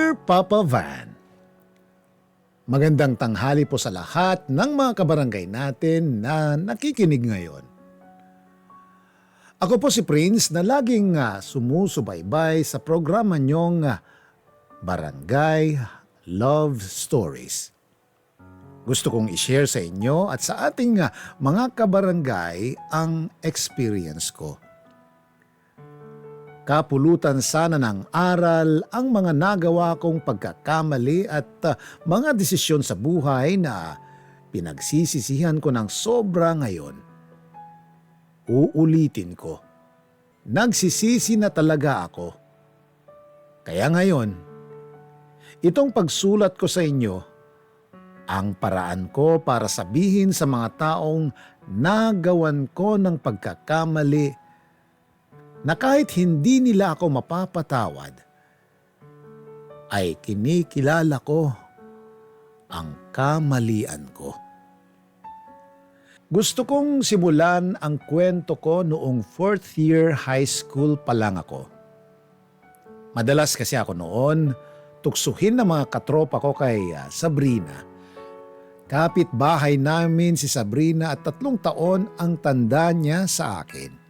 Dear Papa Van, magandang tanghali po sa lahat ng mga kabarangay natin na nakikinig ngayon. Ako po si Prince na laging sumusubaybay sa programa niyong Barangay Love Stories. Gusto kong i-share sa inyo at sa ating mga kabarangay ang experience ko. Kapulutan sana ng aral ang mga nagawa kong pagkakamali at mga desisyon sa buhay na pinagsisisihan ko ng sobra ngayon. Uulitin ko, nagsisisi na talaga ako. Kaya ngayon, itong pagsulat ko sa inyo, ang paraan ko para sabihin sa mga taong nagawan ko ng pagkakamali na kahit hindi nila ako mapapatawad, ay kinikilala ko ang kamalian ko. Gusto kong simulan ang kwento ko noong 4th year high school pa lang ako. Madalas kasi ako noon tuksuhin ng mga katropa ko kay Sabrina. Kapitbahay namin si Sabrina at 3 taon ang tanda niya sa akin.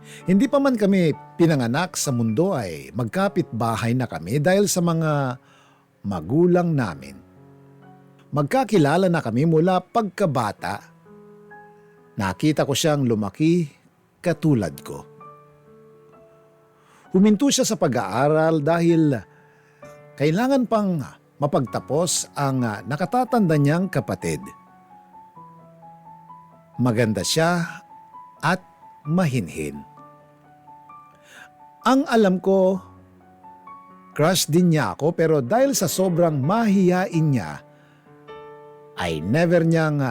Hindi pa man kami pinanganak sa mundo ay magkapit-bahay na kami dahil sa mga magulang namin. Magkakilala na kami mula pagkabata. Nakita ko siyang lumaki katulad ko. Huminto siya sa pag-aaral dahil kailangan pang mapagtapos ang nakatatanda niyang kapatid. Maganda siya at mahinhin. Ang alam ko, crush din niya ako pero dahil sa sobrang mahiyain niya, ay never niyang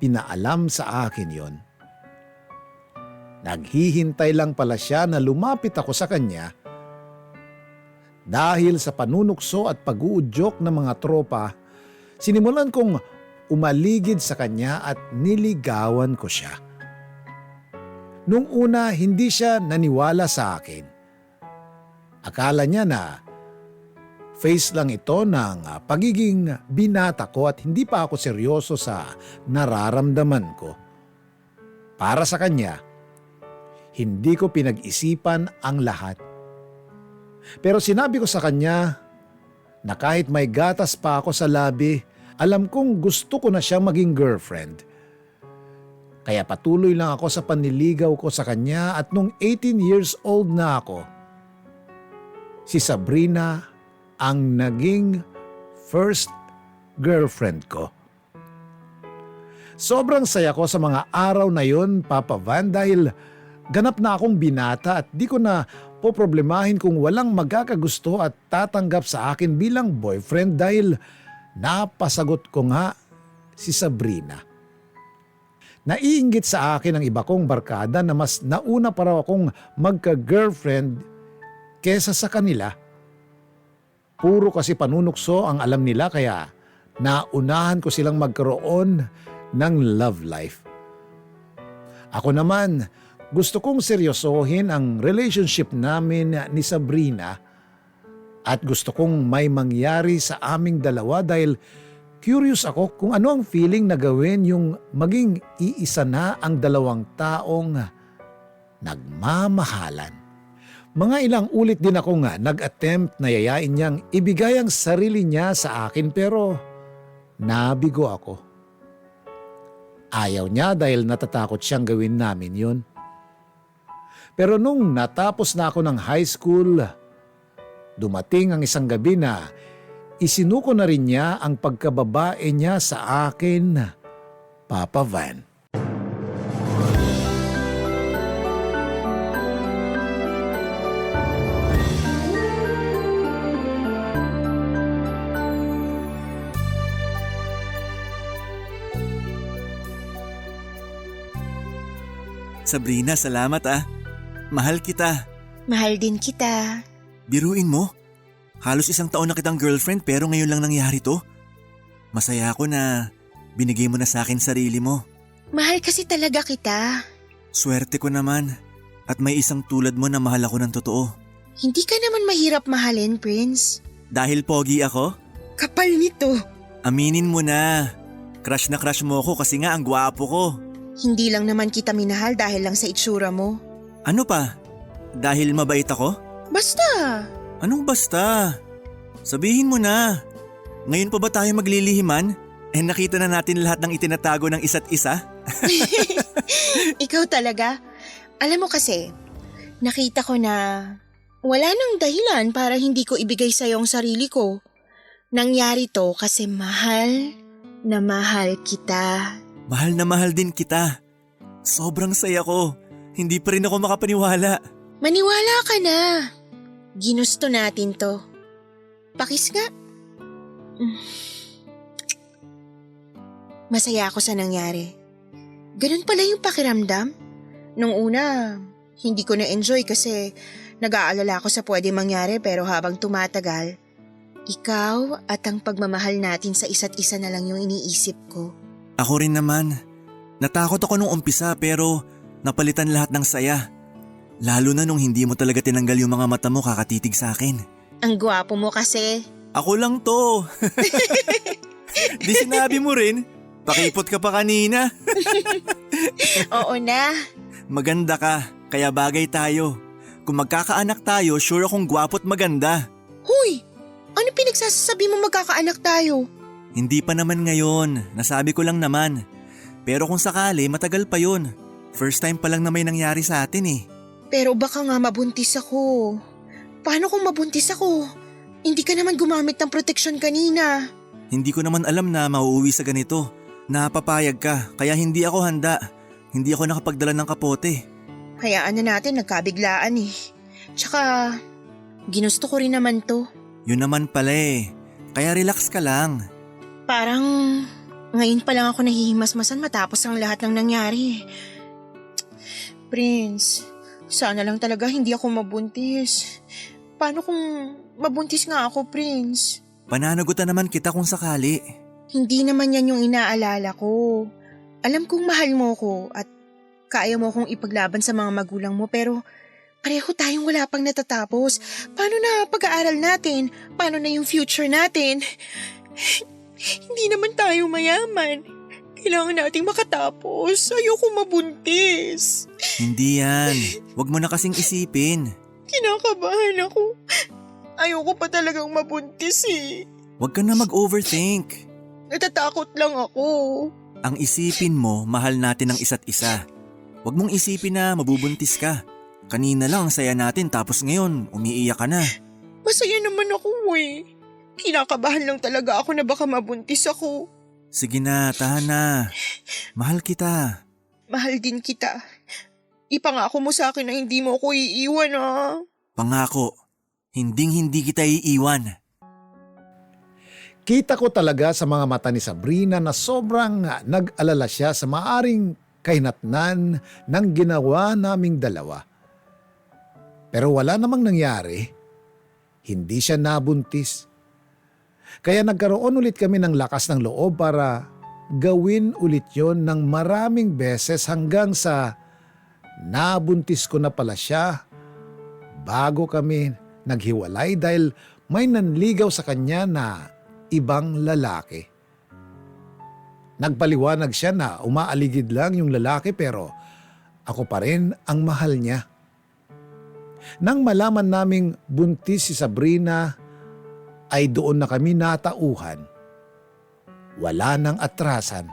pinaalam sa akin yon. Naghihintay lang pala siya na lumapit ako sa kanya dahil sa panunukso at pag-uudyok ng mga tropa, sinimulan kong umaligid sa kanya at niligawan ko siya. Nung una, hindi siya naniwala sa akin. Akala niya na face lang ito ng pagiging binata ko at hindi pa ako seryoso sa nararamdaman ko. Para sa kanya, hindi ko pinag-isipan ang lahat. Pero sinabi ko sa kanya na kahit may gatas pa ako sa labi, alam kong gusto ko na siyang maging girlfriend. Kaya patuloy lang ako sa panliligaw ko sa kanya at nung 18 years old na ako, si Sabrina ang naging first girlfriend ko. Sobrang saya ko sa mga araw na yon, Papa Van, dahil ganap na akong binata at di ko na poproblemahin kung walang magkakagusto at tatanggap sa akin bilang boyfriend dahil napasagot ko nga si Sabrina. Naiinggit sa akin ang iba kong barkada na mas nauna pa raw akong magka-girlfriend kesa sa kanila. Puro kasi panunukso ang alam nila kaya naunahan ko silang magkaroon ng love life. Ako naman, gusto kong seryosohin ang relationship namin ni Sabrina at gusto kong may mangyari sa aming dalawa dahil curious ako kung ano ang feeling na gawin yung maging iisa na ang 2 taong nagmamahalan. Mga ilang ulit din ako nag-attempt na yayain niyang ibigay ang sarili niya sa akin pero nabigo ako. Ayaw niya dahil natatakot siyang gawin namin yun. Pero nung natapos na ako ng high school, dumating ang isang gabi na isinuko na rin niya ang pagkababae niya sa akin, Papa Van. Sabrina, salamat ah. Mahal kita. Mahal din kita. Biruin mo. Halos 1 taon na kitang girlfriend pero ngayon lang nangyari to. Masaya ako na binigay mo na sa akin sarili mo. Mahal kasi talaga kita. Swerte ko naman at may isang tulad mo na mahal ako ng totoo. Hindi ka naman mahirap mahalin, Prince. Dahil pogi ako? Kapal nito. Aminin mo na. Crush na crush mo ako kasi nga ang gwapo ko. Hindi lang naman kita minahal dahil lang sa itsura mo. Ano pa? Dahil mabait ako? Basta. Anong basta? Sabihin mo na. Ngayon pa ba tayo maglilihiman? Nakita na natin lahat ng itinatago ng isa't isa? Ikaw talaga. Alam mo kasi, nakita ko na wala nang dahilan para hindi ko ibigay sa'yo ang sarili ko. Nangyari to kasi mahal na mahal kita. Mahal na mahal din kita. Sobrang saya ko. Hindi pa rin ako makapaniwala. Maniwala ka na. Ginusto natin to. Pakis nga. Masaya ako sa nangyari. Ganun pala yung pakiramdam. Nung una, hindi ko na-enjoy kasi nag-aalala ako sa pwede mangyari pero habang tumatagal, ikaw at ang pagmamahal natin sa isa't isa na lang yung iniisip ko. Ako rin naman. Natakot ako nung umpisa pero napalitan lahat ng saya. Lalo na nung hindi mo talaga tinanggal yung mga mata mo kakatitig sa akin. Ang gwapo mo kasi. Ako lang to. Di sinabi mo rin. Pakipot ka pa kanina. Oo na. Maganda ka, kaya bagay tayo. Kung magkakaanak tayo, sure akong gwapo't maganda. Huy! Ano pinagsasabi mo magkakaanak tayo? Hindi pa naman ngayon, nasabi ko lang naman. Pero kung sakali, matagal pa yun. First time pa lang na may nangyari sa atin eh. Pero baka nga mabuntis ako. Paano kung mabuntis ako? Hindi ka naman gumamit ng proteksyon kanina. Hindi ko naman alam na mauuwi sa ganito. Napapayag ka, kaya hindi ako handa. Hindi ako nakapagdala ng kapote. Hayaan na natin, nagkabiglaan eh. Tsaka, ginusto ko rin naman to. Yun naman pala eh. Kaya relax ka lang. Parang, ngayon pa lang ako nahihimasmasan matapos ang lahat ng nangyari. Prince, sana lang talaga hindi ako mabuntis. Paano kung mabuntis nga ako, Prince? Pananagutan naman kita kung sakali. Hindi naman yan yung inaalala ko. Alam kong mahal mo ko at kaya mo kong ipaglaban sa mga magulang mo pero pareho tayong wala pang natatapos. Paano na pag-aaral natin? Paano na yung future natin? Hindi naman tayo mayaman. Kailangan nating makatapos. Ayoko mabuntis. Hindi yan. Huwag mo na kasing isipin. Kinakabahan ako. Ayoko pa talagang mabuntis eh. Huwag ka na mag-overthink. Natatakot lang ako. Ang isipin mo, mahal natin ang isa't isa. Huwag mong isipin na mabubuntis ka. Kanina lang ang saya natin tapos ngayon umiiyak ka na. Masaya naman ako eh. Kinakabahan lang talaga ako na baka mabuntis ako. Sige na, tahan na. Mahal kita. Mahal din kita. Ipangako mo sa akin na hindi mo ako iiwan ah. Pangako, hinding-hindi kita iiwan. Kita ko talaga sa mga mata ni Sabrina na sobrang nag-alala siya sa maaring kahinatnan ng ginawa naming dalawa. Pero wala namang nangyari. Hindi siya nabuntis. Kaya nagkaroon ulit kami ng lakas ng loob para gawin ulit yon ng maraming beses hanggang sa nabuntis ko na pala siya bago kami naghiwalay dahil may nanligaw sa kanya na ibang lalaki. Nagpaliwanag siya na umaaligid lang yung lalaki pero ako pa rin ang mahal niya. Nang malaman naming buntis si Sabrina ay doon na kami natauhan. Wala nang atrasan.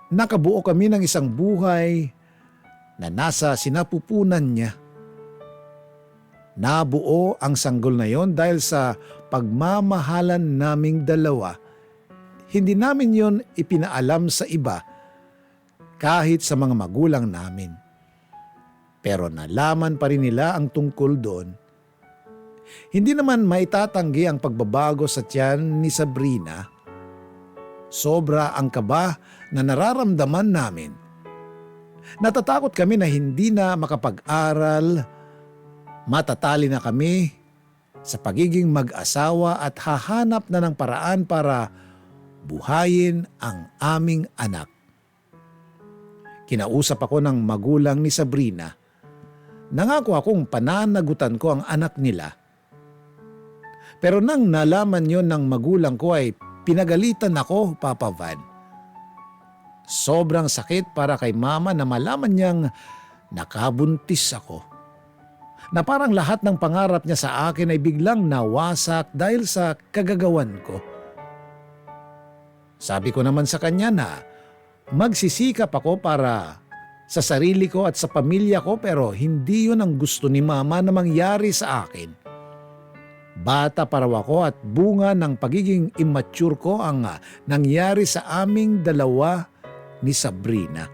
Nakabuo kami ng isang buhay na nasa sinapupunan niya. Nabuo ang sanggol na yon dahil sa pagmamahalan naming dalawa. Hindi namin yon ipinaalam sa iba kahit sa mga magulang namin. Pero nalaman pa rin nila ang tungkol doon. Hindi naman maitatanggi ang pagbabago sa tiyan ni Sabrina. Sobra ang kaba na nararamdaman namin. Natatakot kami na hindi na makapag-aral. Matatali na kami sa pagiging mag-asawa at hahanap na ng paraan para buhayin ang aming anak. Kinausap ako ng magulang ni Sabrina. Nangako akong pananagutan ko ang anak nila. Pero nang nalaman yon ng magulang ko ay pinagalitan ako, Papa Van. Sobrang sakit para kay Mama na malaman niyang nakabuntis ako. Na parang lahat ng pangarap niya sa akin ay biglang nawasak dahil sa kagagawan ko. Sabi ko naman sa kanya na magsisikap ako para sa sarili ko at sa pamilya ko, pero hindi yun ang gusto ni Mama na mangyari sa akin. Bata pa raw ako at bunga ng pagiging immature ko ang nangyari sa aming dalawa ni Sabrina.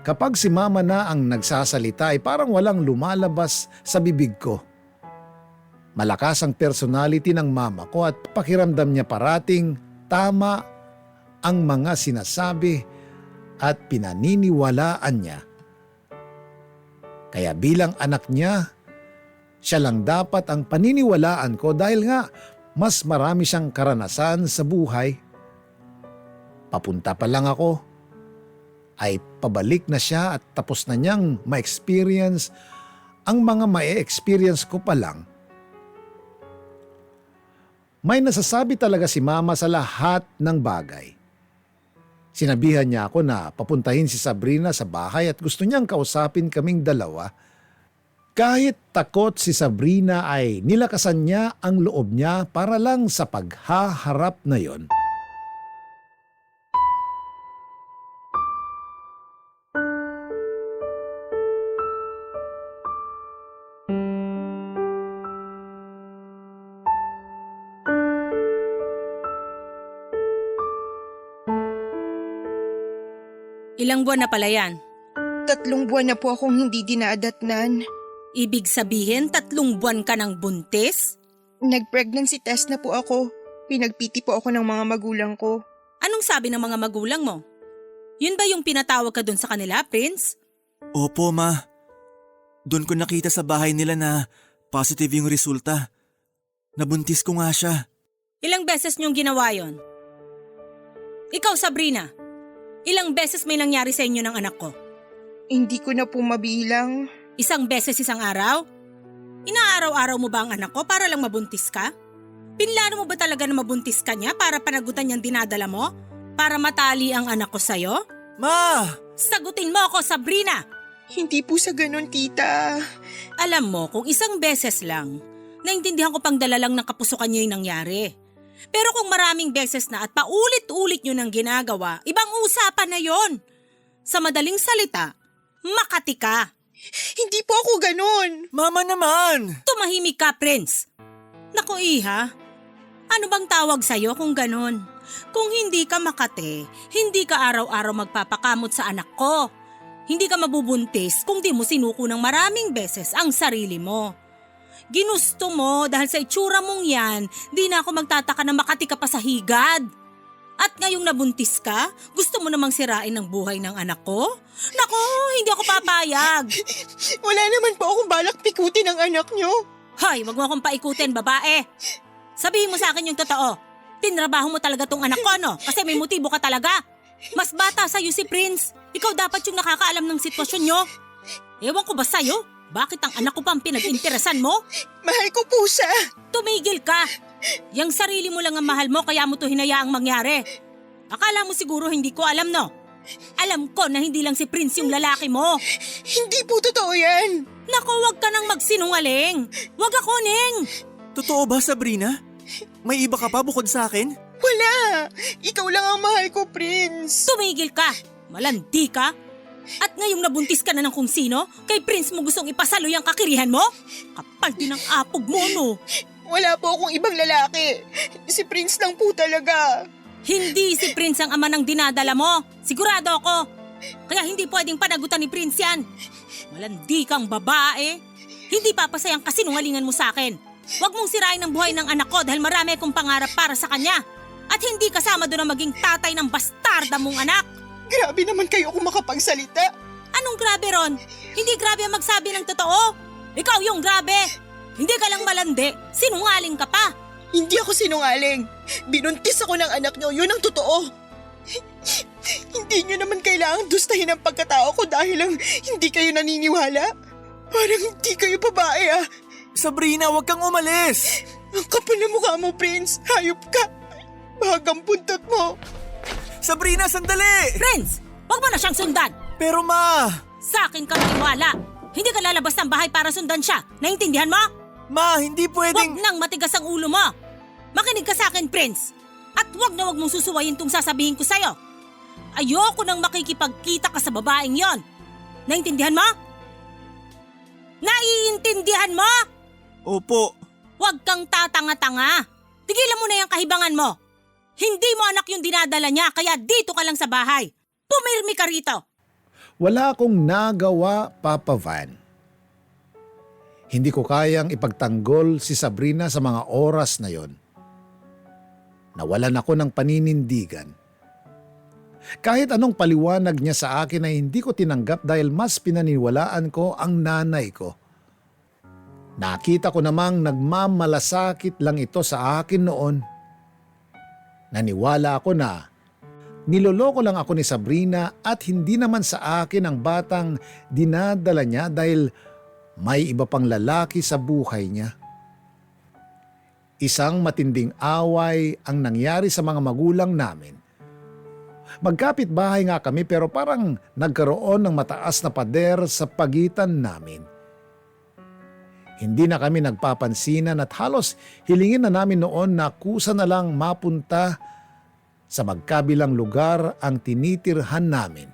Kapag si Mama na ang nagsasalita ay parang walang lumalabas sa bibig ko. Malakas ang personality ng Mama ko at pakiramdam niya parating tama ang mga sinasabi at pinaniniwalaan niya. Kaya bilang anak niya, siya lang dapat ang paniniwalaan ko dahil nga mas marami siyang karanasan sa buhay. Papunta pa lang ako, ay pabalik na siya at tapos na niyang ma-experience ang mga ma-experience ko pa lang. May nasasabi talaga si Mama sa lahat ng bagay. Sinabihan niya ako na papuntahin si Sabrina sa bahay at gusto niyang kausapin kaming dalawa. Kahit takot si Sabrina ay nilakasan niya ang loob niya para lang sa paghaharap na yon. Ilang buwan na pala yan? 3 buwan na po akong hindi dinaadatnan. Ibig sabihin 3 buwan ka ng buntis? Nag-pregnancy test na po ako. Pinagpiti po ako ng mga magulang ko. Anong sabi ng mga magulang mo? Yun ba yung pinatawag ka dun sa kanila, Prince? Opo, Ma. Doon ko nakita sa bahay nila na positive yung resulta. Nabuntis ko nga siya. Ilang beses niyong ginawa yon? Ikaw, Sabrina, ilang beses may nangyari sa inyo ng anak ko? Hindi ko na po mabilang. 1 beses isang araw? Inaaraw-araw mo ba ang anak ko para lang mabuntis ka? Pinlano mo ba talaga na mabuntis ka niya para panagutan niyang dinadala mo? Para matali ang anak ko sa'yo? Ma! Sagutin mo ako, Sabrina! Hindi po sa ganun, tita. Alam mo, kung 1 beses lang, naintindihan ko pang dala lang ng kapusukan niyo yung nangyari. Pero kung maraming beses na at paulit-ulit niyo nang ginagawa, ibang usapan na yon. Sa madaling salita, makati ka. Hindi po ako ganun. Mama naman! Tumahimik ka, Prince. Naku, Iha, ano bang tawag sa'yo kung ganun? Kung hindi ka makate, hindi ka araw-araw magpapakamot sa anak ko. Hindi ka mabubuntis kung di mo sinuko ng maraming beses ang sarili mo. Ginusto mo dahil sa itsura mong yan, di na ako magtataka na makati ka pa sa higad. At ngayong nabuntis ka, gusto mo namang sirain ang buhay ng anak ko? Naku, hindi ako papayag. Wala naman po akong balak pikutin ang anak nyo. Hoy, wag mo akong paikutin, babae. Sabihin mo sa akin yung totoo. Tinrabaho mo talaga tong anak ko, no? Kasi may motibo ka talaga. Mas bata sa'yo si Prince. Ikaw dapat yung nakakaalam ng sitwasyon nyo. Ewan ko ba sa'yo? Bakit ang anak ko pa ang pinag-interesan mo? Mahal ko po siya. Tumigil ka. Yang sarili mo lang ang mahal mo kaya mo to hinayaang mangyari. Akala mo siguro hindi ko alam, no? Alam ko na hindi lang si Prince yung lalaki mo. Hindi po totoo yan. Naku, wag ka nang magsinungaling. Wag ako, Neng. Totoo ba, Sabrina? May iba ka pa bukod sa akin? Wala. Ikaw lang ang mahal ko, Prince. Tumigil ka. Malandi ka. At ngayong nabuntis ka na ng kung sino, kay Prince mo gustong ipasalo yung kakirihan mo? Kapal din ang apog mo, no? Wala po akong ibang lalaki. Si Prince lang po talaga. Hindi si Prince ang ama ng dinadala mo. Sigurado ako. Kaya hindi pwedeng panagutan ni Prince yan. Malandi kang babae. Hindi papasayang kasinungalingan mo sa akin. Huwag mong sirain ang buhay ng anak ko dahil marami akong pangarap para sa kanya. At hindi kasama doon ang maging tatay ng bastarda mong anak. Grabe naman kayo kung makapagsalita. Anong grabe ron? Hindi grabe ang magsabi ng totoo. Ikaw yung grabe. Hindi ka lang malandi. Sinungaling ka pa. Hindi ako sinungaling. Binuntis ako ng anak nyo. Yun ang totoo. Hindi nyo naman kailangang dustahin ang pagkatao ko dahil lang hindi kayo naniniwala. Parang hindi kayo babae ah. Sabrina, huwag kang umalis! Ang kapal na mukha mo, Prince. Hayop ka. Bagang puntot mo. Sabrina, sandali! Prince, wag mo na siyang sundan. Pero ma! Sa akin ka maniwala. Hindi ka lalabas ng bahay para sundan siya. Naintindihan mo? Ma, hindi Huwag pwedeng… nang matigas ang ulo mo. Makinig ka sa akin, Prince. At huwag mong susuwayin tong sasabihin ko sa'yo. Ayoko nang makikipagkita ka sa babaeng yon. Naintindihan mo? Naiintindihan mo? Opo. Huwag kang tatanga-tanga. Tigilan mo na yung kahibangan mo. Hindi mo anak yung dinadala niya, kaya dito ka lang sa bahay. Pumirmi ka rito. Wala akong nagawa, Papa Van. Hindi ko kayang ipagtanggol si Sabrina sa mga oras na yon. Nawalan ako ng paninindigan. Kahit anong paliwanag niya sa akin ay hindi ko tinanggap dahil mas pinaniwalaan ko ang nanay ko. Nakita ko namang nagmamalasakit lang ito sa akin noon. Naniwala ako na niloloko lang ako ni Sabrina at hindi naman sa akin ang batang dinadala niya dahil may iba pang lalaki sa buhay niya. Isang matinding away ang nangyari sa mga magulang namin. Magkapit bahay nga kami pero parang nagkaroon ng mataas na pader sa pagitan namin. Hindi na kami nagpapansinan at halos hilingin na namin noon na kusa na lang mapunta sa magkabilang lugar ang tinitirhan namin.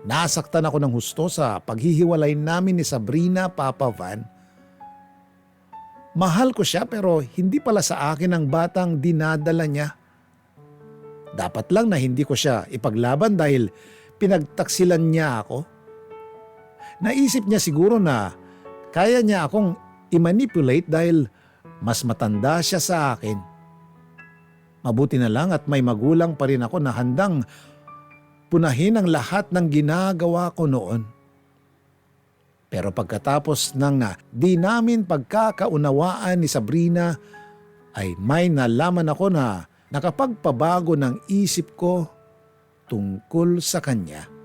Nasaktan ako ng husto sa paghihiwalay namin ni Sabrina, Papa Van. Mahal ko siya pero hindi pala sa akin ang batang dinadala niya. Dapat lang na hindi ko siya ipaglaban dahil pinagtaksilan niya ako. Naisip niya siguro na kaya niya akong i-manipulate dahil mas matanda siya sa akin. Mabuti na lang at may magulang pa rin ako na handang punahin ang lahat ng ginagawa ko noon. Pero pagkatapos ng di namin pagkakaunawaan ni Sabrina ay may nalaman ako na nakapagpabago ng isip ko tungkol sa kanya.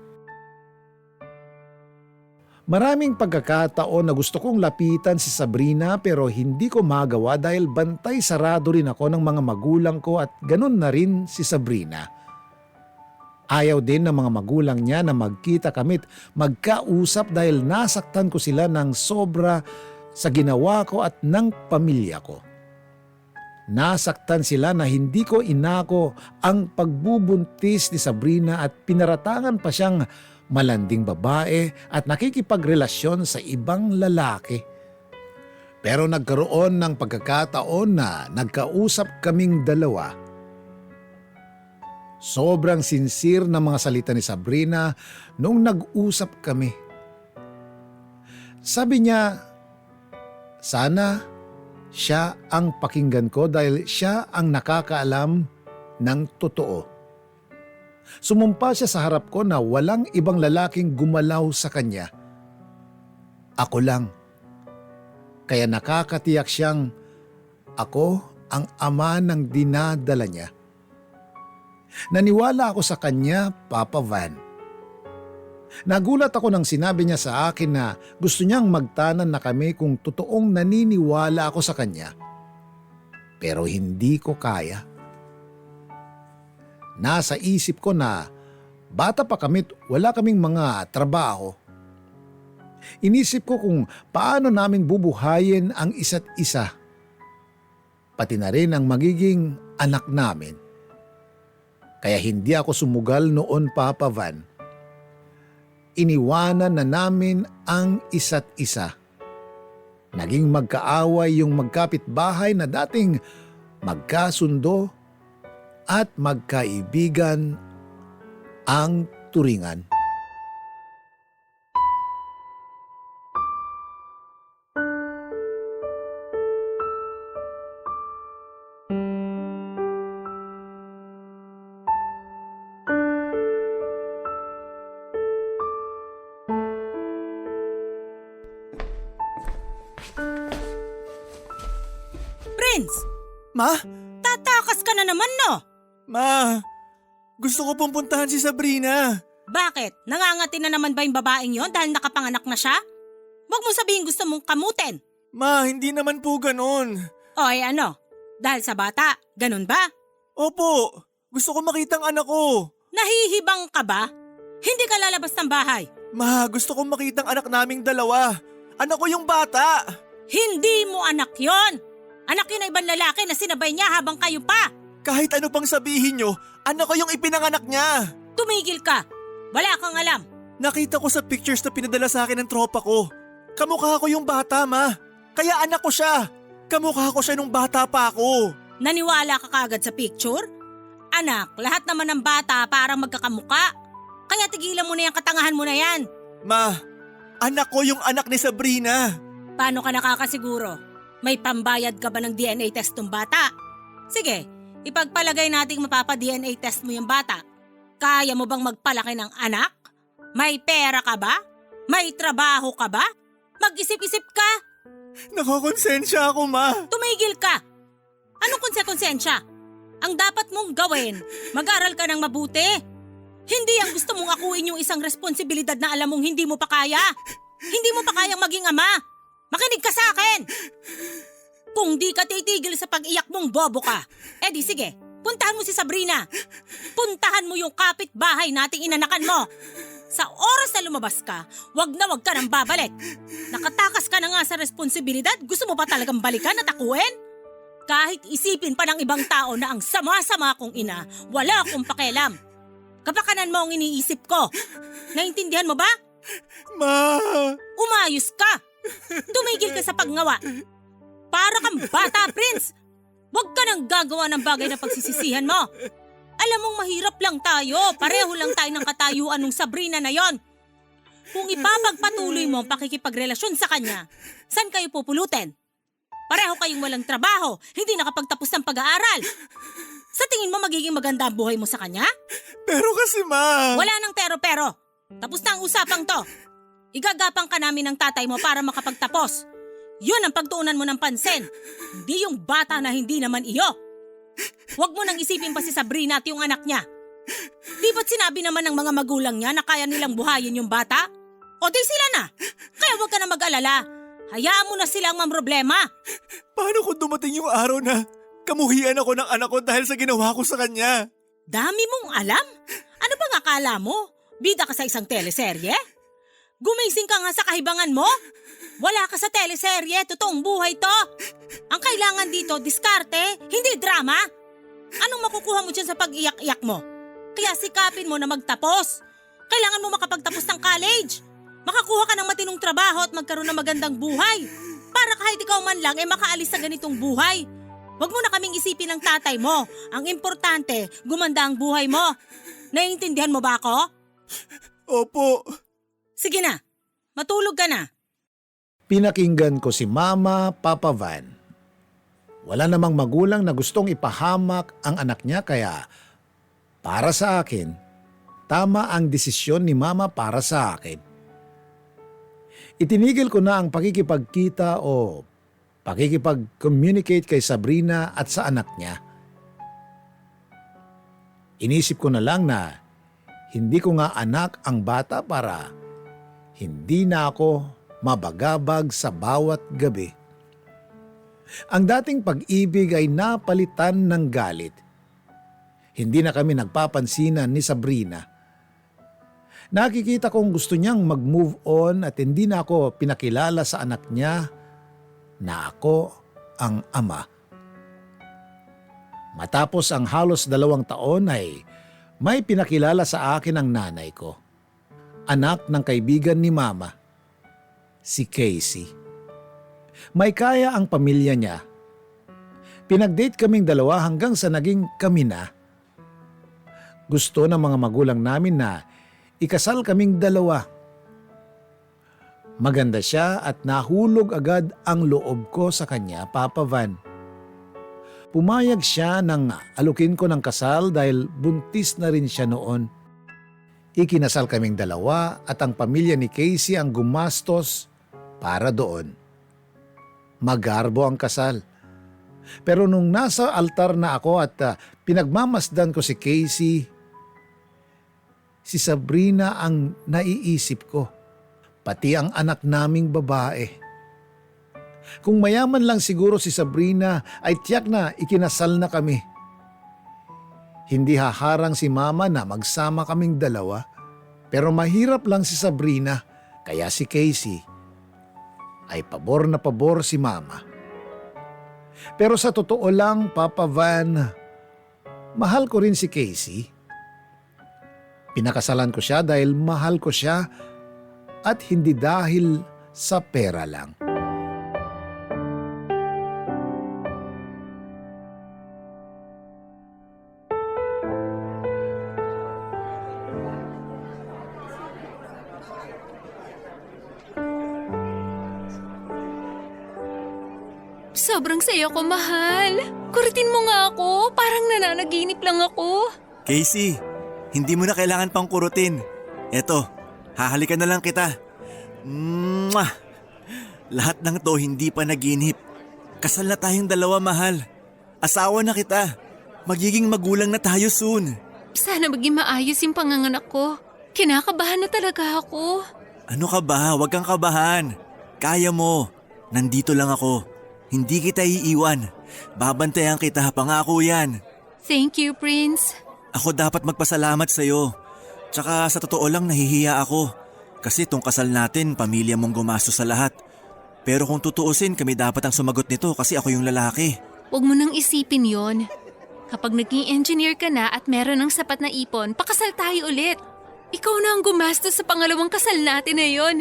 Maraming pagkakataon na gusto kong lapitan si Sabrina pero hindi ko magawa dahil bantay sarado rin ako ng mga magulang ko at ganun na rin si Sabrina. Ayaw din ng mga magulang niya na magkita kami't magkausap dahil nasaktan ko sila ng sobra sa ginawa ko at ng pamilya ko. Nasaktan sila na hindi ko inako ang pagbubuntis ni Sabrina at pinaratangan pa siyang malanding babae at nakikipagrelasyon sa ibang lalaki. Pero nagkaroon ng pagkakataon na nagkausap kaming dalawa. Sobrang sincere na mga salita ni Sabrina nung nag-usap kami. Sabi niya, sana siya ang pakinggan ko dahil siya ang nakakaalam ng totoo. Sumumpa siya sa harap ko na walang ibang lalaking gumalaw sa kanya. Ako lang. Kaya nakakatiyak siyang ako ang ama ng dinadala niya. Naniwala ako sa kanya, Papa Van. Nagulat ako nang sinabi niya sa akin na gusto niyang magtanan na kami kung totoong naniniwala ako sa kanya. Pero hindi ko kaya. Nasa isip ko na bata pa kami't wala kaming mga trabaho. Inisip ko kung paano namin bubuhayin ang isa't isa. Pati na rin ang magiging anak namin. Kaya hindi ako sumugal noon, Papa Van. Iniwanan na namin ang isa't isa. Naging magkaaway yung magkapitbahay na dating magkasundo at magkaibigan ang turingan. Prince, Ma? tatakas ka na naman no? Ma! Gusto ko pong puntahan si Sabrina. Bakit? Nangangati na naman ba yung babaeng yon dahil nakapanganak na siya? Huwag mo sabihin gusto mong kamutin. Ma, hindi naman po ganon. O ano? Dahil sa bata, ganun ba? Opo, gusto ko makita ang anak ko. Nahihibang ka ba? Hindi ka lalabas ng bahay. Ma, gusto kong makita ang anak naming dalawa. Anak ko yung bata. Hindi mo anak yon. Anak yun na ibang lalaki na sinabay niya habang kayo pa. Kahit ano pang sabihin nyo, anak ko yung ipinanganak niya. Tumigil ka. Wala kang alam. Nakita ko sa pictures na pinadala sa akin ng tropa ko. Kamukha ko yung bata, ma. Kaya anak ko siya. Kamukha ko siya nung bata pa ako. Naniwala ka kagad sa picture? Anak, lahat naman ng bata parang magkakamuka. Kaya tigilan mo na yung katangahan mo na yan. Ma, anak ko yung anak ni Sabrina. Paano ka nakakasiguro? May pambayad ka ba ng DNA test ng bata? Sige, ipagpalagay nating mapapa-DNA test mo yung bata. Kaya mo bang magpalaki ng anak? May pera ka ba? May trabaho ka ba? Mag-isip-isip ka? Nakakonsensya ako, ma. Tumigil ka! Anong konsensya? Ang dapat mong gawin, mag-aral ka ng mabuti. Hindi ang gusto mong akuin yung isang responsibilidad na alam mong hindi mo pa kaya. Hindi mo pa kayang maging ama. Makinig ka sa akin! Kung di ka titigil sa pag-iyak mong bobo ka, edi sige, puntahan mo si Sabrina. Puntahan mo yung kapitbahay nating inanakan mo. Sa oras na lumabas ka, wag ka nang babalik. Nakatakas ka na nga sa responsibilidad, gusto mo pa talagang balikan at akuin? Kahit isipin pa ng ibang tao na ang sama-sama kong ina, wala akong pakialam. Kapakanan mo ang iniisip ko. Naintindihan mo ba? Ma! Umayos ka! Tumigil ka sa pagngawa. Para kang bata, Prince! Huwag ka nang gagawa ng bagay na pagsisisihan mo. Alam mong mahirap lang tayo, pareho lang tayo ng katayuan ng Sabrina na yon. Kung ipapagpatuloy mo ang pakikipagrelasyon sa kanya, saan kayo pupulutin? Pareho kayong walang trabaho, hindi nakapagtapos ng pag-aaral. Sa tingin mo magiging maganda ang buhay mo sa kanya? Pero kasi, ma! Wala nang pero-pero. Tapos na ang usapang to. Igagapang ka namin ng tatay mo para makapagtapos. Yun ang pagtuunan mo ng pansin. Hindi yung bata na hindi naman iyo. Huwag mo nang isipin pa si Sabrina at yung anak niya. Di ba't sinabi naman ng mga magulang niya na kaya nilang buhayin yung bata? O di sila na. Kaya huwag ka na mag-alala. Hayaan mo na silang mamroblema. Paano kung dumating yung araw na kamuhian ako ng anak ko dahil sa ginawa ko sa kanya? Dami mong alam? Ano bang akala mo? Bida ka sa isang teleserye? Gumising ka nga sa kahibangan mo? Wala ka sa teleserye, totoong buhay to. Ang kailangan dito, diskarte, hindi drama. Anong makukuha mo dyan sa pag-iyak-iyak mo? Kaya sikapin mo na magtapos. Kailangan mo makapagtapos ng college. Makakuha ka ng matinong trabaho at magkaroon ng magandang buhay. Para kahit ikaw man lang makaalis sa ganitong buhay. Huwag mo na kaming isipin ng tatay mo. Ang importante, gumanda ang buhay mo. Naiintindihan mo ba ako? Opo. Sige na, matulog ka na. Pinakinggan ko si Mama Papa Van. Wala namang magulang na gustong ipahamak ang anak niya kaya para sa akin, tama ang desisyon ni Mama para sa akin. Itinigil ko na ang pakikipagkita o pakikipag-communicate kay Sabrina at sa anak niya. Inisip ko na lang na hindi ko nga anak ang bata para hindi na ako mabagabag sa bawat gabi. Ang dating pag-ibig ay napalitan ng galit. Hindi na kami nagpapansinan ni Sabrina. Nakikita kong gusto niyang mag-move on at hindi na ako pinakilala sa anak niya na ako ang ama. Matapos ang halos 2 taon ay may pinakilala sa akin ang nanay ko. Anak ng kaibigan ni Mama, si Casey. May kaya ang pamilya niya. Pinag-date kaming 2 hanggang sa naging kami na. Gusto ng mga magulang namin na ikasal kaming 2. Maganda siya at nahulog agad ang loob ko sa kanya, Papa Van. Pumayag siya nang alukin ko ng kasal dahil buntis na rin siya noon. Ikinasal kaming 2 at ang pamilya ni Casey ang gumastos para doon. Magarbo ang kasal. Pero nung nasa altar na ako at pinagmamasdan ko si Casey, si Sabrina ang naiisip ko. pati ang anak naming babae. Kung mayaman lang siguro si Sabrina ay tiyak na ikinasal na kami. Hindi haharang si Mama na magsama kaming dalawa, pero mahirap lang si Sabrina kaya si Casey ay pabor na pabor si Mama. Pero sa totoo lang, Papa Van, mahal ko rin si Casey. Pinakasalan ko siya dahil mahal ko siya at hindi dahil sa pera lang. Sobrang saya ko, mahal. Kurutin mo nga ako. Parang nananaginip lang ako. Casey, hindi mo na kailangan pang kurutin. Eto, hahalikan na lang kita. Mwah! Lahat ng to hindi pa naginip. Kasal na tayong dalawa, mahal. Asawa na kita. Magiging magulang na tayo soon. Sana maging maayos yung panganganak ko. Kinakabahan na talaga ako. Ano ka ba? Huwag kang kabahan. Kaya mo. Nandito lang ako. Hindi kita iiwan. Babantayan kita, pangako yan. Thank you, Prince. Ako dapat magpasalamat sa'yo. Tsaka sa totoo lang nahihiya ako. Kasi tong kasal natin, pamilya mong gumastos sa lahat. Pero kung tutuusin, kami dapat ang sumagot nito kasi ako yung lalaki. Huwag mo nang isipin yon. Kapag naging engineer ka na at meron ng sapat na ipon, pakasal tayo ulit. Ikaw na ang gumastos sa pangalawang kasal natin na yon.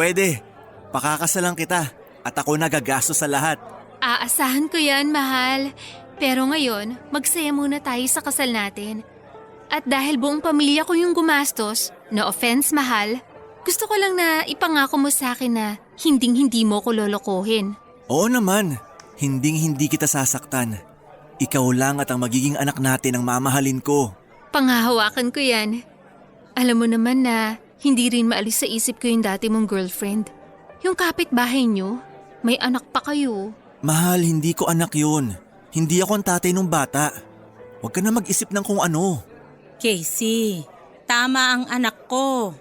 Pwede. Pakakasalan kita. At ako nagagastos sa lahat. Aasahan ko yan, mahal. Pero ngayon, magsaya muna tayo sa kasal natin. At dahil buong pamilya ko yung gumastos, no offense, mahal, gusto ko lang na ipangako mo sa akin na hinding-hindi mo ko lolokohin. Oo naman. Hinding-hindi kita sasaktan. Ikaw lang at ang magiging anak natin ang mamahalin ko. Panghahawakan ko yan. Alam mo naman na hindi rin maalis sa isip ko yung dati mong girlfriend. Yung kapitbahay niyo, may anak pa kayo. Mahal, hindi ko anak yun. Hindi ako ang tatay ng bata. Huwag ka na mag-isip ng kung ano. Casey, tama ang anak ko.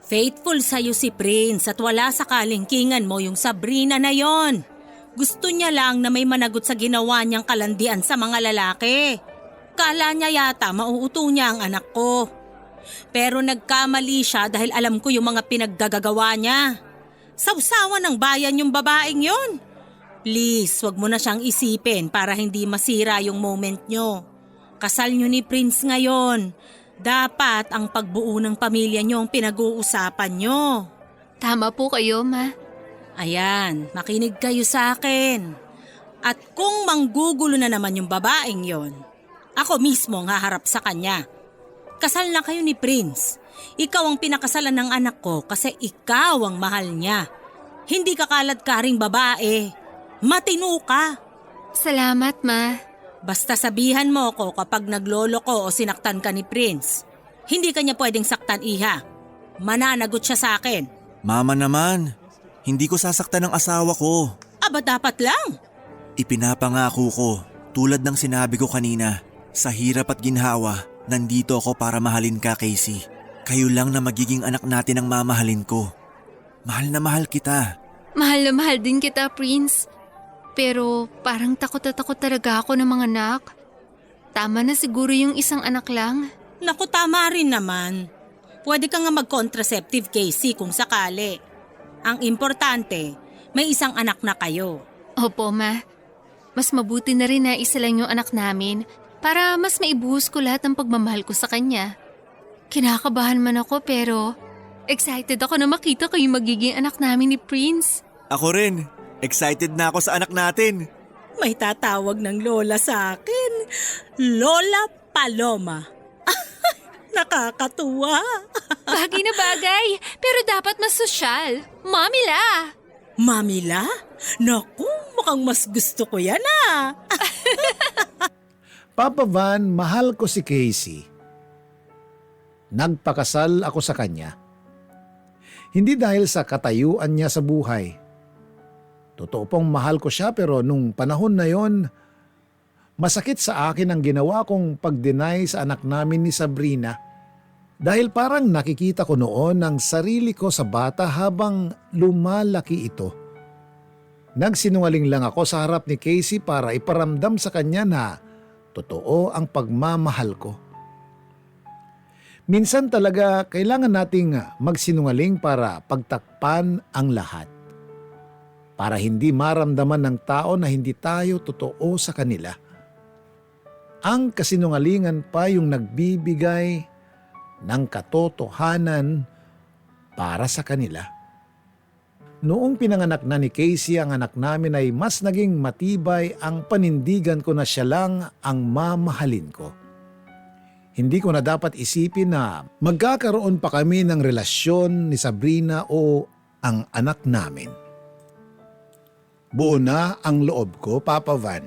Faithful sa'yo si Prince at wala sa kalingkingan mo yung Sabrina na yon. Gusto niya lang na may managot sa ginawa niyang kalandian sa mga lalaki. Kala niya yata mauuto niya ang anak ko. Pero nagkamali siya dahil alam ko yung mga pinaggagawa niya. Sawsawan ng bayan yung babaeng yon. Please, wag mo na siyang isipin para hindi masira yung moment nyo. Kasal nyo ni Prince ngayon. Dapat ang pagbuo ng pamilya nyo ang pinag-uusapan nyo. Tama po kayo, ma. Ayan, makinig kayo sa akin. At kung manggugulo na naman yung babaeng yon, ako mismo ang haharap sa kanya. Kasal na kayo ni Prince. Ikaw ang pinakasalan ng anak ko kasi ikaw ang mahal niya. Hindi ka kalad-karing babae. Matino ka. Salamat, ma. Basta sabihan mo ko kapag naglolo ko o sinaktan ka ni Prince. Hindi ka niya pwedeng saktan, iha. Mananagot siya sa akin. Mama naman, hindi ko sasaktan ng asawa ko. Aba dapat lang. Ipinapangako ko, tulad ng sinabi ko kanina, sa hirap at ginhawa, nandito ako para mahalin ka, Casey. Kayo lang na magiging anak natin ang mamahalin ko. Mahal na mahal kita. Mahal na mahal din kita, Prince. Pero parang takot na takot talaga ako ng mga anak. Tama na siguro yung isang anak lang. Naku, tama rin naman. Pwede ka nga mag-contraceptive, Casey, kung sakali. Ang importante, may isang anak na kayo. Opo, ma. Mas mabuti na rin na isa lang yung anak namin para mas maibuhos ko lahat ng pagmamahal ko sa kanya. Kinakabahan man ako pero excited ako na makita ko yung magiging anak namin ni Prince. Ako rin. Excited na ako sa anak natin. May tatawag ng lola sa akin. Lola Paloma. Nakakatuwa. Bagay na bagay, pero dapat mas sosyal. Mamila! Mamila? Naku, mukhang mas gusto ko yan ah. Papa Van, mahal ko si Casey. Nagpakasal ako sa kanya. Hindi dahil sa katayuan niya sa buhay. Totoo pong mahal ko siya pero nung panahon na yon, masakit sa akin ang ginawa kong pag-deny sa anak namin ni Sabrina Dahil parang nakikita ko noon ang sarili ko sa bata habang lumalaki ito. Nagsinungaling lang ako sa harap ni Casey para iparamdam sa kanya na totoo ang pagmamahal ko. Minsan talaga kailangan nating magsinungaling para pagtakpan ang lahat. Para hindi maramdaman ng tao na hindi tayo totoo sa kanila. Ang kasinungalingan pa yung nagbibigay ng katotohanan para sa kanila. Noong pinanganak na ni Casey ang anak namin ay mas naging matibay ang panindigan ko na siya lang ang mamahalin ko. Hindi ko na dapat isipin na magkakaroon pa kami ng relasyon ni Sabrina o ang anak namin. Buo na ang loob ko, Papa Van.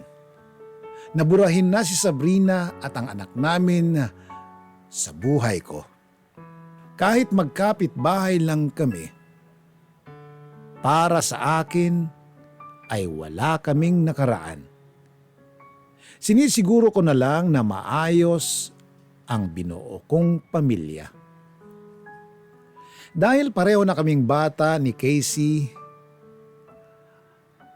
Naburahin na si Sabrina at ang anak namin sa buhay ko. Kahit magkapit bahay lang kami, para sa akin ay wala kaming nakaraan. Sinisiguro ko na lang na maayos ang binuo kong pamilya. Dahil pareho na kaming bata ni Casey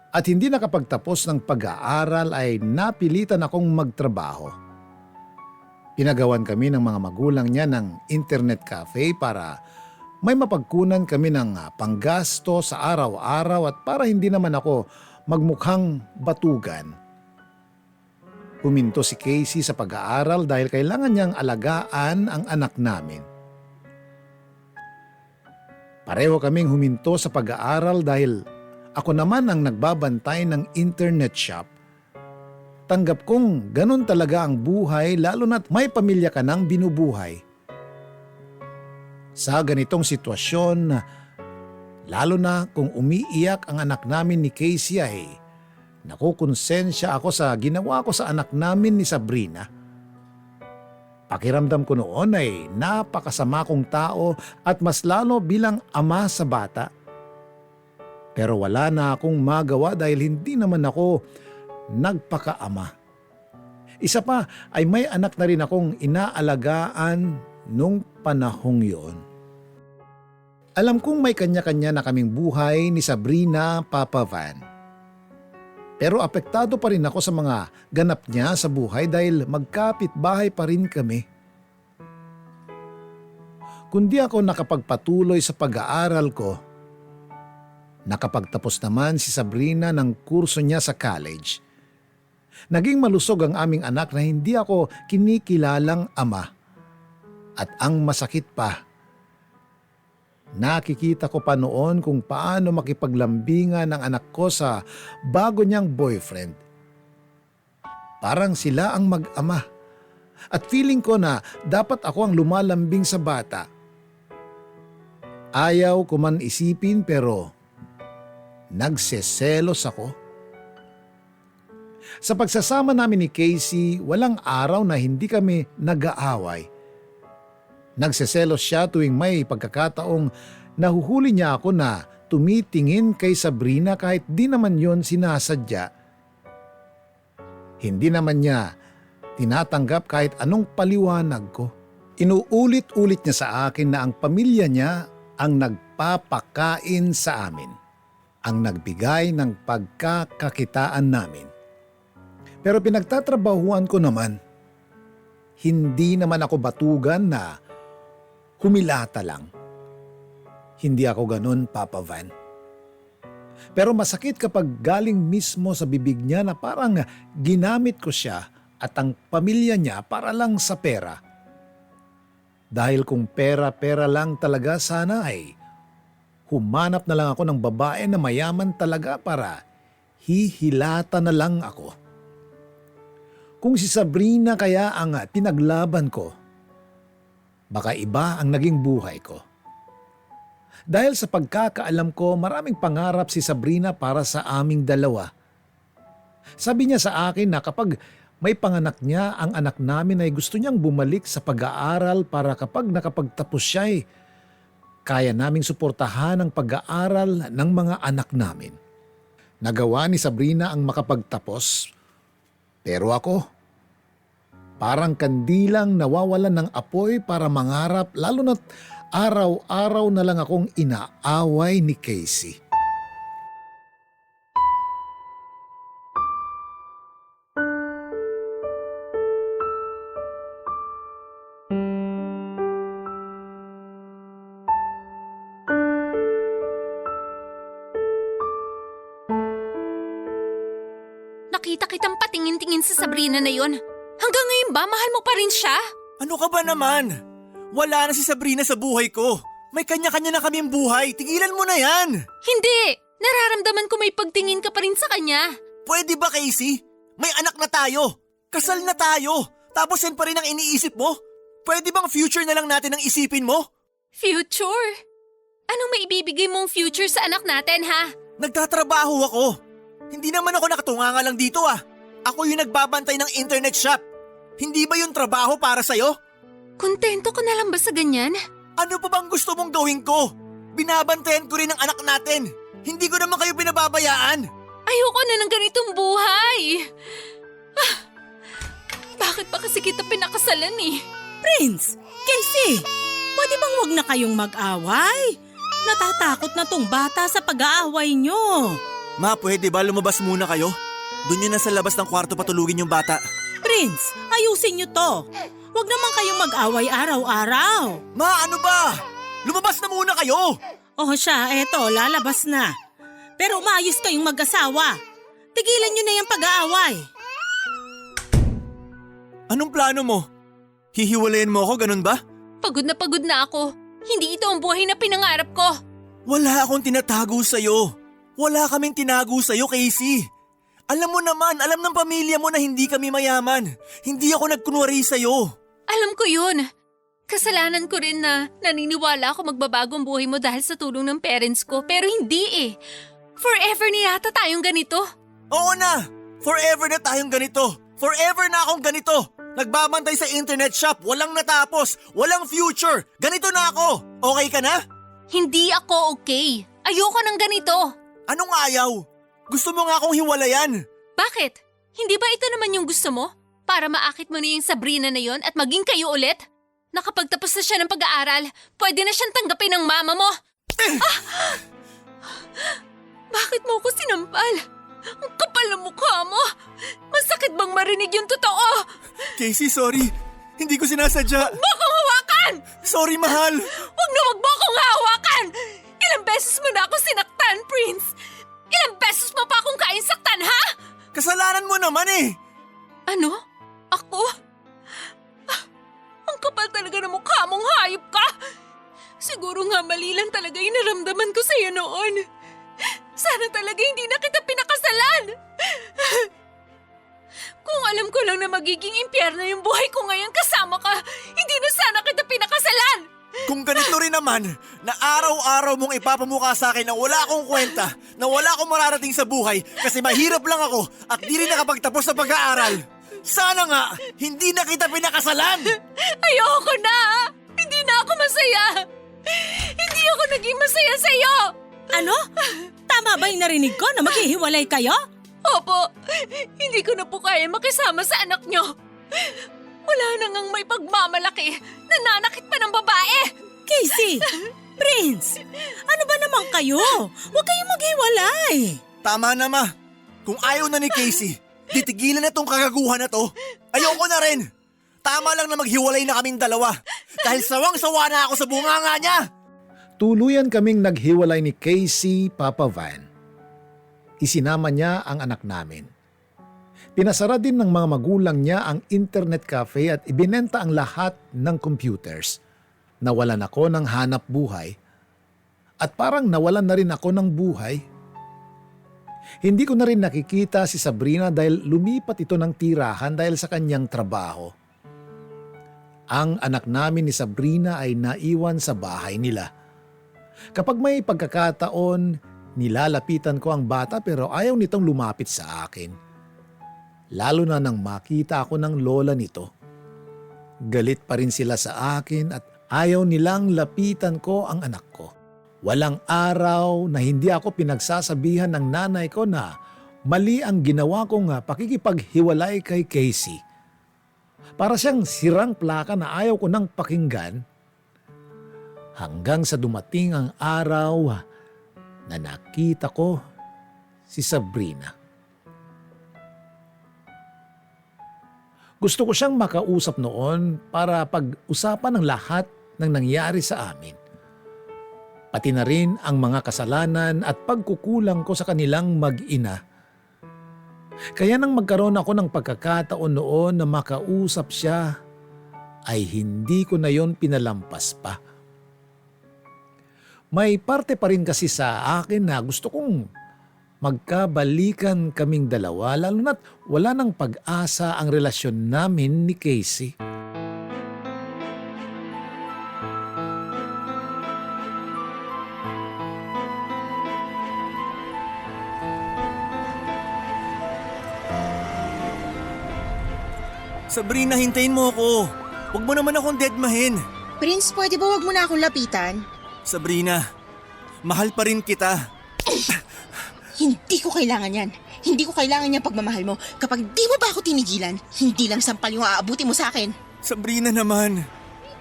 at hindi nakapagtapos ng pag-aaral ay napilitan akong magtrabaho. Pinagawan kami ng mga magulang niya ng internet cafe para may mapagkunan kami ng panggasto sa araw-araw at para hindi naman ako magmukhang batugan. Huminto si Casey sa pag-aaral dahil kailangan niyang alagaan ang anak namin. Pareho kaming huminto sa pag-aaral dahil ako naman ang nagbabantay ng internet shop. Tanggap kong ganun talaga ang buhay lalo na't may pamilya ka nang binubuhay. Sa ganitong sitwasyon, lalo na kung umiiyak ang anak namin ni Casey ay nakukonsensya ako sa ginawa ko sa anak namin ni Sabrina. Pakiramdam ko noon ay napakasama kong tao at mas lalo bilang ama sa bata. Pero wala na akong magawa dahil hindi naman ako nagpakaama. Isa pa ay may anak na rin akong inaalagaan nung panahong yon. Alam kong may kanya-kanya na kaming buhay ni Sabrina, Papa Van. Pero apektado pa rin ako sa mga ganap niya sa buhay dahil magkapit-bahay pa rin kami. Kundi ako nakapagpatuloy sa pag-aaral ko, nakapagtapos naman si Sabrina ng kurso niya sa college. Naging malusog ang aming anak na hindi ako kinikilalang ama. At ang masakit pa, nakikita ko pa noon kung paano makipaglambingan ng anak ko sa bago niyang boyfriend. Parang sila ang mag-ama. At feeling ko na dapat ako ang lumalambing sa bata. Ayaw ko man isipin pero nagseselos ako. Sa pagsasama namin ni Casey, walang araw na hindi kami nag-aaway. Nagseselos siya tuwing may pagkakataong nahuhuli niya ako na tumitingin kay Sabrina kahit di naman yon sinasadya. Hindi naman niya tinatanggap kahit anong paliwanag ko. Inuulit-ulit niya sa akin na ang pamilya niya ang nagpapakain sa amin, ang nagbigay ng pagkakakitaan namin. Pero pinagtatrabahuan ko naman. Hindi naman ako batugan na humilata lang. Hindi ako ganun, Papa Van. Pero masakit kapag galing mismo sa bibig niya na parang ginamit ko siya at ang pamilya niya para lang sa pera. Dahil kung pera-pera lang talaga sana ay humanap na lang ako ng babae na mayaman talaga para hihilata na lang ako. Kung si Sabrina kaya ang pinaglaban ko, baka iba ang naging buhay ko. Dahil sa pagkakaalam ko, maraming pangarap si Sabrina para sa aming dalawa. Sabi niya sa akin na kapag may panganak niya, ang anak namin ay gusto niyang bumalik sa pag-aaral para kapag nakapagtapos siya ay kaya naming suportahan ang pag-aaral ng mga anak namin. Nagawa ni Sabrina ang makapagtapos, pero ako, Parang kandilang nawawalan ng apoy para mangarap, lalo na't araw-araw na lang akong inaaway ni Casey. Nakita kitang patingin-tingin sa Sabrina na yon. Hanggang ngayon ba, mahal mo pa rin siya? Ano ka ba naman? Wala na si Sabrina sa buhay ko. May kanya-kanya na kaming buhay. Tigilan mo na yan. Hindi! Nararamdaman ko may pagtingin ka pa rin sa kanya. Pwede ba, Casey? May anak na tayo. Kasal na tayo. Tapos yan pa rin ang iniisip mo? Pwede bang future na lang natin ang isipin mo? Future? Anong maibibigay mong future sa anak natin, ha? Nagtatrabaho ako. Hindi naman ako nakatunganga lang dito ah. Ako yung nagbabantay ng internet shop. Hindi ba yung trabaho para sa'yo? Kontento ka na lang ba sa ganyan? Ano pa bang gusto mong gawin ko? Binabantayan ko rin ang anak natin. Hindi ko naman kayo binababayaan. Ayoko na ng ganitong buhay. Ah, bakit ba kasi kita pinakasalan eh? Prince, Casey, pwede bang wag na kayong mag-away? Natatakot na tong bata sa pag-aaway nyo. Ma, pwede ba lumabas muna kayo? Doon yun na sa labas ng kwarto patulugin yung bata. Prince, ayusin nyo to. Wag naman kayong mag-away araw-araw. Ma, ano ba? Lumabas na muna kayo! Oh siya, eto, lalabas na. Pero umayos kayong mag-asawa. Tigilan nyo na yung pag-aaway. Anong plano mo? Hihiwalayin mo ako, ganun ba? Pagod na ako. Hindi ito ang buhay na pinangarap ko. Wala akong tinatago sa'yo. Wala kaming tinago sa'yo, Casey. Alam mo naman, alam ng pamilya mo na hindi kami mayaman. Hindi ako nagkunwari sa'yo. Alam ko yun. Kasalanan ko rin na naniniwala ako magbabagong buhay mo dahil sa tulong ng parents ko. Pero hindi eh. Forever na yata tayong ganito. Oo na! Forever na tayong ganito. Forever na akong ganito. Nagbabantay sa internet shop, walang natapos, walang future. Ganito na ako. Okay ka na? Hindi ako okay. Ayoko ng ganito. Anong ayaw? Gusto mo nga akong hiwalayan. Bakit? Hindi ba ito naman yung gusto mo? Para maakit mo na yung Sabrina na yon at maging kayo ulit? Nakapagtapos na siya ng pag-aaral, pwede na siyang tanggapin ng mama mo. Ah! Bakit mo ako sinampal? Ang kapal ng mukha mo. Masakit bang marinig yung totoo? Casey, sorry. Hindi ko sinasadya. Huwag mo akong hawakan! Sorry, mahal. Huwag mo akong hawakan! Ilang beses mo na ako sinaktan, Prince! Ilang beses mo pa akong kainsaktan, ha? Kasalanan mo naman eh. Ano? Ako? Ah, ang kapal talaga ng mukha mong hayop ka! Siguro nga mali lang talaga yung naramdaman ko sa'yo noon. Sana talaga hindi na kita pinakasalan! Kung alam ko lang na magiging impyerno yung buhay ko ngayon kasama ka, hindi na sana kita pinakasalan! Kung ganito rin naman, na araw-araw mong ipapamukha sa akin na wala akong kwenta, na wala akong mararating sa buhay kasi mahirap lang ako at di rin nakapagtapos sa pag-aaral. Sana nga, hindi na kita pinakasalan! Ayoko na! Hindi na ako masaya! Hindi ako naging masaya sa'yo! Ano? Tama ba yung narinig ko na maghihiwalay kayo? Opo, hindi ko na po kaya makisama sa anak nyo. Wala na ngang may pagmamalaki. Nananakit pa ng babae. Casey! Prince! Ano ba naman kayo? Huwag kayong maghiwalay. Tama na, ma. Kung ayaw na ni Casey, titigilan na tong kagaguhan na to. Ayoko na rin. Tama lang na maghiwalay na kaming dalawa. Dahil sawang-sawa na ako sa bunganga niya. Tuluyan kaming naghiwalay ni Casey, Papa Van. Isinama niya ang anak namin. Pinasara din ng mga magulang niya ang internet cafe at ibinenta ang lahat ng computers. Nawalan ako ng hanap buhay at parang nawalan na rin ako ng buhay. Hindi ko na rin nakikita si Sabrina dahil lumipat ito ng tirahan dahil sa kanyang trabaho. Ang anak namin ni Sabrina ay naiwan sa bahay nila. Kapag may pagkakataon, nilalapitan ko ang bata pero ayaw nitong lumapit sa akin. Lalo na nang makita ako ng lola nito. Galit pa rin sila sa akin at ayaw nilang lapitan ko ang anak ko. Walang araw na hindi ako pinagsasabihan ng nanay ko na mali ang ginawa kong pakikipaghiwalay kay Casey. Para siyang sirang plaka na ayaw ko nang pakinggan hanggang sa dumating ang araw na nakita ko si Sabrina. Gusto ko siyang makausap noon para pag-usapan ang lahat ng nangyari sa amin. Pati na rin ang mga kasalanan at pagkukulang ko sa kanilang mag-ina. Kaya nang magkaroon ako ng pagkakataon noon na makausap siya, ay hindi ko na yon pinalampas pa. May parte pa rin kasi sa akin na gusto kong magkabalikan kaming dalawa, lalo na't wala nang pag-asa ang relasyon namin ni Casey. Sabrina, hintayin mo ako. Huwag mo naman akong deadmahin. Prince, pwede ba wag mo na akong lapitan? Sabrina, mahal pa rin kita. Hindi ko kailangan yan. Hindi ko kailangan yung pagmamahal mo. Kapag di mo ba ako tinigilan, hindi lang sampal yung aabuti mo sa akin. Sabrina naman,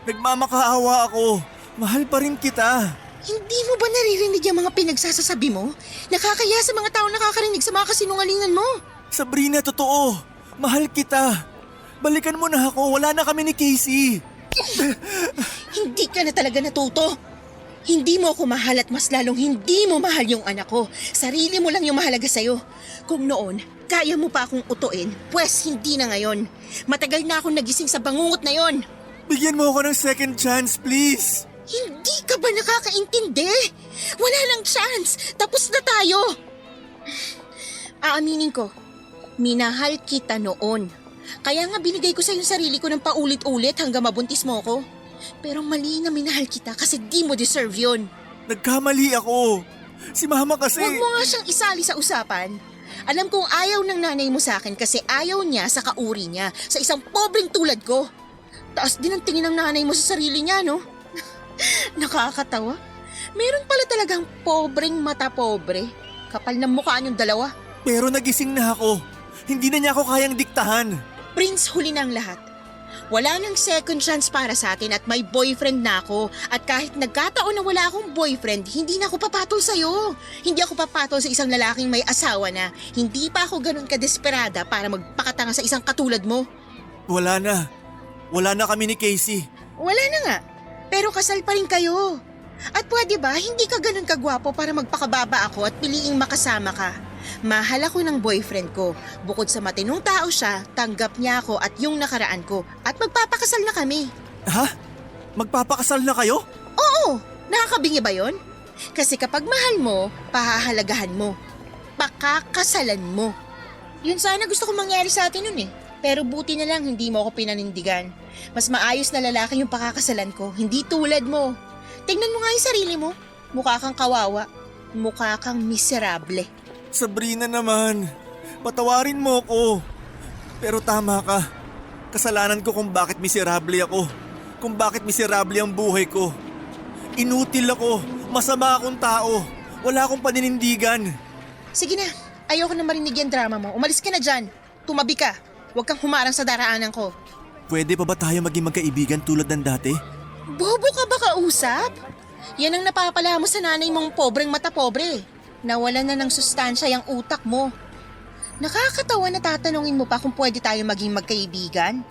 nagmamakaawa ako. Mahal pa rin kita. Hindi mo ba naririnig yung mga pinagsasasabi mo? Nakakaya sa mga tao nakakarinig sa mga kasinungalingan mo. Sabrina, totoo. Mahal kita. Balikan mo na ako. Wala na kami ni Casey. Hindi ka na talaga natuto. Hindi mo ako mahal at mas lalong hindi mo mahal yung anak ko. Sarili mo lang yung mahalaga sa'yo. Kung noon, kaya mo pa akong utuin, pwes hindi na ngayon. Matagal na akong nagising sa bangungot na yon. Bigyan mo ako ng second chance, please. Hindi ka ba nakakaintindi? Wala nang chance. Tapos na tayo. Aaminin ko, minahal kita noon. Kaya nga binigay ko sa yung sarili ko ng paulit-ulit hanggang mabuntis mo ko. Pero mali na minahal kita kasi di mo deserve yun. Nagkamali ako. Si mama kasi... Huwag mo nga siyang isali sa usapan. Alam kong ayaw ng nanay mo sa akin kasi ayaw niya sa kauri niya, sa isang pobreng tulad ko. Taas din ang tingin ng nanay mo sa sarili niya, no? Nakakatawa. Meron pala talagang pobreng mata pobre. Kapal ng mukha niyong dalawa. Pero nagising na ako. Hindi na niya ako kayang diktahan. Prince, huli na ang lahat. Wala nang second chance para sa atin at may boyfriend na ako. At kahit nagkataon na wala akong boyfriend, hindi na ako papatol sa'yo. Hindi ako papatol sa isang lalaking may asawa na. Hindi pa ako ganun kadesperada para magpakatanga sa isang katulad mo. Wala na. Wala na kami ni Casey. Wala na nga. Pero kasal pa rin kayo. At pwede ba, hindi ka ganun kagwapo para magpakababa ako at piliing makasama ka? Mahal ako ng boyfriend ko. Bukod sa matinong tao siya, tanggap niya ako at yung nakaraan ko. At magpapakasal na kami. Ha? Magpapakasal na kayo? Oo! Nakakabingi ba yon? Kasi kapag mahal mo, pahahalagahan mo. Pakakasalan mo. Yun sana gusto kong mangyari sa atin nun eh. Pero buti na lang hindi mo ako pinanindigan. Mas maayos na lalaki yung pakakasalan ko, hindi tulad mo. Tingnan mo nga yung sarili mo. Mukha kang kawawa. Mukha kang miserable. Sabrina naman, patawarin mo ko. Pero tama ka. Kasalanan ko kung bakit miserable ako. Kung bakit miserable ang buhay ko. Inutil ako. Masama akong tao. Wala akong paninindigan. Sige na, ayoko na marinig yung drama mo. Umalis ka na dyan. Tumabi ka. Huwag kang humarang sa daraanan ko. Pwede pa ba tayo maging magkaibigan tulad ng dati? Bobo ka ba kausap? Yan ang napapala mo sa nanay mong pobreng mata pobre. Nawalan na ng sustansya yung utak mo. Nakakatawa na tatanungin mo pa kung pwede tayo maging magkaibigan.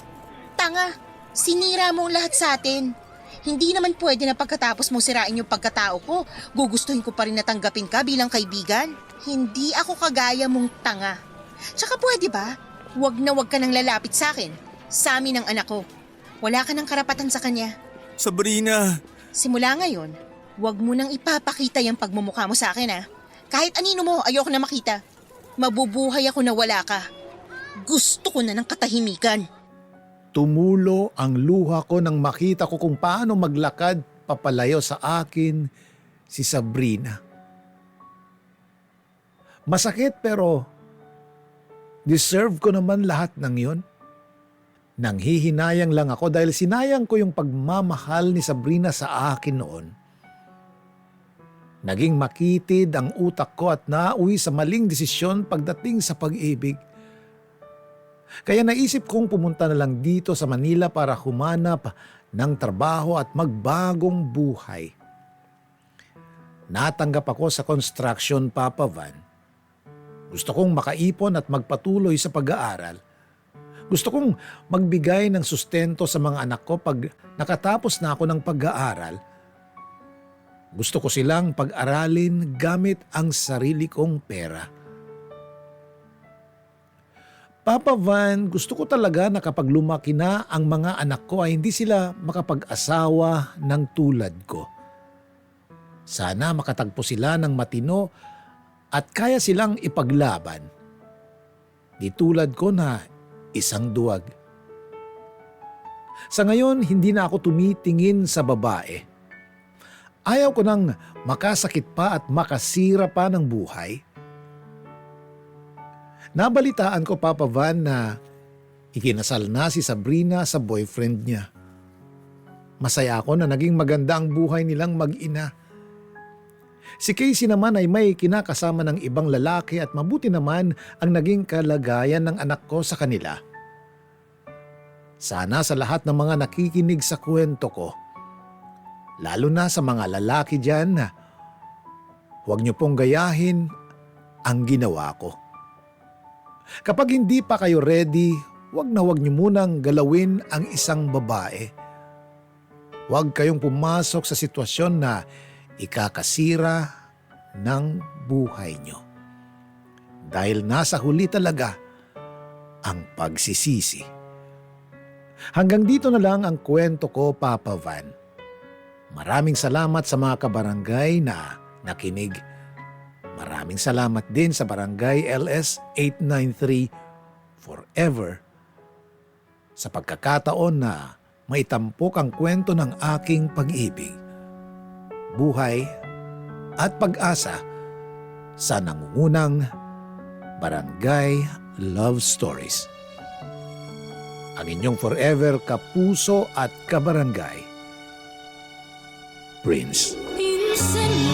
Tanga, sinira mo ang lahat sa atin. Hindi naman pwede na pagkatapos mo sirain yung pagkatao ko, gugustuhin ko pa rin na tanggapin ka bilang kaibigan. Hindi ako kagaya mong tanga. Tsaka pwede ba, wag na wag ka nang lalapit sa akin. Sa amin ang anak ko. Wala ka ng karapatan sa kanya. Sabrina! Simula ngayon, wag mo nang ipapakita yung pagmumukha mo sa akin ha. Kahit anino mo, ayoko na makita. Mabubuhay ako na wala ka. Gusto ko na ng katahimikan. Tumulo ang luha ko nang makita ko kung paano maglakad papalayo sa akin si Sabrina. Masakit pero deserve ko naman lahat ng yon. Nanghihinayang lang ako dahil sinayang ko yung pagmamahal ni Sabrina sa akin noon. Naging makitid ang utak ko at nauwi sa maling desisyon pagdating sa pag-ibig. Kaya naisip kong pumunta na lang dito sa Manila para humanap ng trabaho at magbagong buhay. Natanggap ako sa construction, Papa Van. Gusto kong makaipon at magpatuloy sa pag-aaral. Gusto kong magbigay ng sustento sa mga anak ko pag nakatapos na ako ng pag-aaral. Gusto ko silang pag-aralin gamit ang sarili kong pera. Papa Van, gusto ko talaga na kapag lumaki na ang mga anak ko ay hindi sila makapag-asawa ng tulad ko. Sana makatagpo sila ng matino at kaya silang ipaglaban. Di tulad ko na isang duwag. Sa ngayon, hindi na ako tumitingin sa babae. Ayaw ko nang makasakit pa at makasira pa ng buhay. Nabalitaan ko, Papa Van, na ikinasal na si Sabrina sa boyfriend niya. Masaya ako na naging maganda ang buhay nilang mag-ina. Si Casey naman ay may kinakasama ng ibang lalaki at mabuti naman ang naging kalagayan ng anak ko sa kanila. Sana sa lahat ng mga nakikinig sa kwento ko, lalo na sa mga lalaki dyan, huwag niyo pong gayahin ang ginawa ko. Kapag hindi pa kayo ready, huwag niyo munang galawin ang isang babae. Huwag kayong pumasok sa sitwasyon na ikakasira ng buhay niyo. Dahil nasa huli talaga ang pagsisisi. Hanggang dito na lang ang kwento ko, Papa Van. Maraming salamat sa mga kabarangay na nakinig. Maraming salamat din sa Barangay LS 893 Forever sa pagkakataon na maitampok ang kwento ng aking pag-ibig, buhay at pag-asa sa nangungunang Barangay Love Stories. Ang inyong forever kapuso at kabarangay, Prince. Pinsan